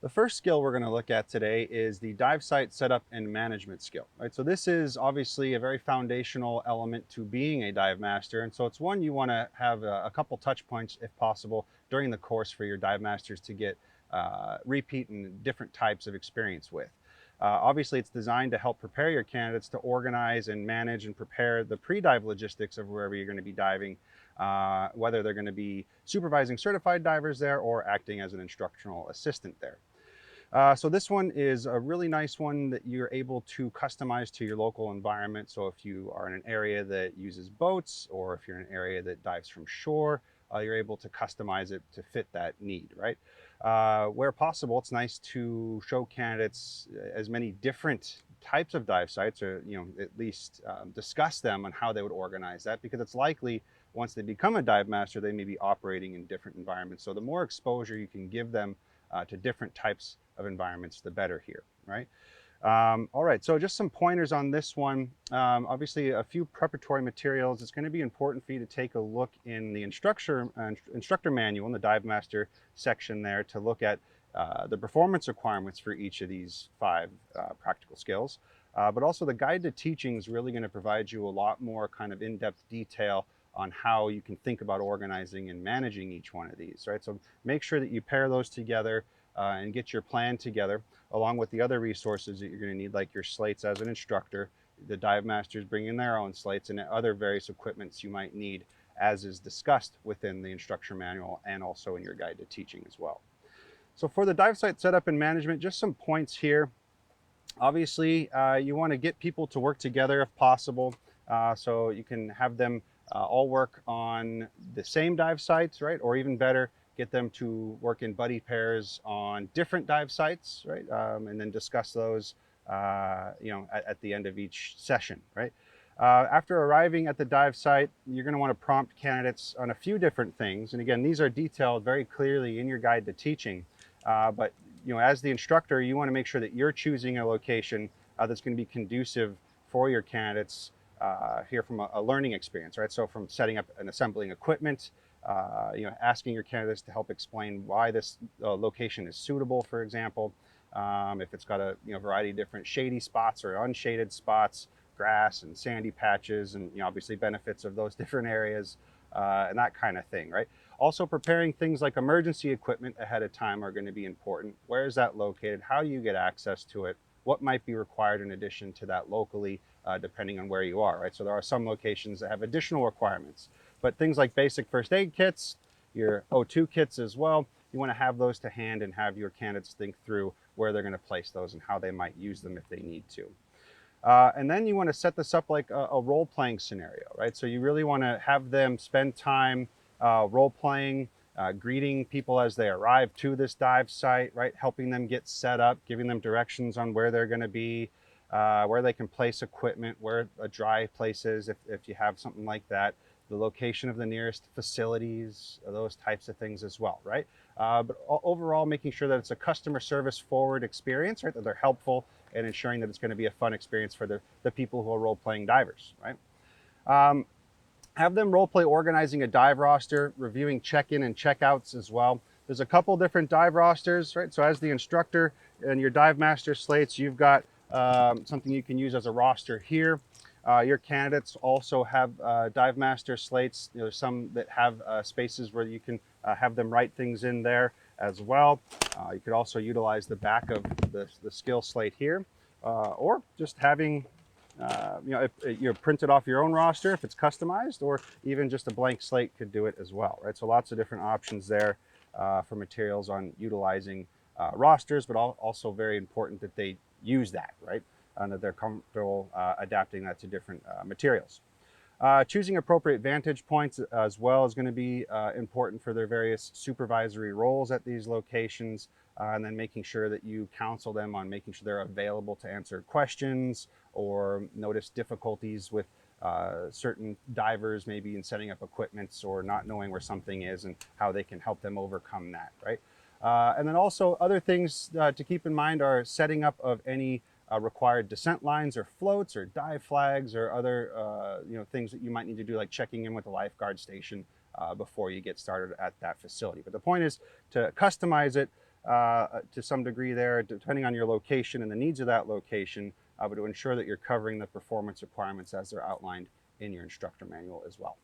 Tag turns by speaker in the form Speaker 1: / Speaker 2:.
Speaker 1: The first skill we're going to look at today is the dive site setup and management skill. Right? So this is obviously a very foundational element to being a dive master, and so it's one you want to have a couple touch points, if possible, during the course for your dive masters to get repeat and different types of experience with. Obviously, it's designed to help prepare your candidates to organize and manage and prepare the pre-dive logistics of wherever you're going to be diving, whether they're going to be supervising certified divers there or acting as an instructional assistant there. So this one is a really nice one that you're able to customize to your local environment. So if you are in an area that uses boats, or if you're in an area that dives from shore, you're able to customize it to fit that need, right? Where possible, it's nice to show candidates as many different types of dive sites, or at least discuss them on how they would organize that, because it's likely once they become a dive master, they may be operating in different environments. So the more exposure you can give them to different types of environments, the better here, right? All right, so just some pointers on this one. Obviously, a few preparatory materials. It's going to be important for you to take a look in the instructor manual in the Dive Master section there to look at the performance requirements for each of these 5 practical skills. But also the guide to teaching is really going to provide you a lot more kind of in-depth detail on how you can think about organizing and managing each one of these, right? So make sure that you pair those together and get your plan together, along with the other resources that you're going to need, like your slates as an instructor, the dive masters bringing their own slates, and other various equipments you might need, as is discussed within the instructor manual and also in your guide to teaching as well. So for the dive site setup and management, just some points here. Obviously, you want to get people to work together if possible, so you can have them all work on the same dive sites, right? Or even better, get them to work in buddy pairs on different dive sites, right? And then discuss those, at the end of each session, right? After arriving at the dive site, you're going to want to prompt candidates on a few different things. And again, these are detailed very clearly in your guide to teaching. But as the instructor, you want to make sure that you're choosing a location that's going to be conducive for your candidates here from a learning experience, right? So from setting up and assembling equipment, asking your candidates to help explain why this location is suitable, for example, if it's got a variety of different shady spots or unshaded spots, grass and sandy patches, and obviously benefits of those different areas, and that kind of thing, right? Also, preparing things like emergency equipment ahead of time are going to be important. Where is that located? How do you get access to it? What might be required in addition to that locally, depending on where you are, right? So there are some locations that have additional requirements, but things like basic first aid kits, your O2 kits as well, you want to have those to hand and have your candidates think through where they're going to place those and how they might use them if they need to. And then you want to set this up like a role-playing scenario, right? So you really want to have them spend time role-playing, greeting people as they arrive to this dive site, right? Helping them get set up, giving them directions on where they're going to be, where they can place equipment, where a dry place is if you have something like that, the location of the nearest facilities, those types of things as well, right? But overall, making sure that it's a customer service forward experience, right? That they're helpful, and ensuring that it's going to be a fun experience for the people who are role-playing divers, right? Have them role-play organizing a dive roster, reviewing check-in and check-outs as well. There's a couple different dive rosters, right? So as the instructor and your dive master slates, you've got something you can use as a roster here. Your candidates also have dive master slates. There's some that have spaces where you can have them write things in there as well. You could also utilize the back of the skill slate here, or just having if you're printed off your own roster if it's customized, or even just a blank slate could do it as well, right? So lots of different options there for materials on utilizing rosters, but also very important that they use that, right? And that they're comfortable adapting that to different materials. Choosing appropriate vantage points as well is going to be important for their various supervisory roles at these locations, and then making sure that you counsel them on making sure they're available to answer questions or notice difficulties with certain divers, maybe in setting up equipments or not knowing where something is, and how they can help them overcome that, right? And then also other things to keep in mind are setting up of any required descent lines or floats or dive flags or other things that you might need to do, like checking in with the lifeguard station before you get started at that facility. But the point is to customize it to some degree there, depending on your location and the needs of that location, but to ensure that you're covering the performance requirements as they're outlined in your instructor manual as well.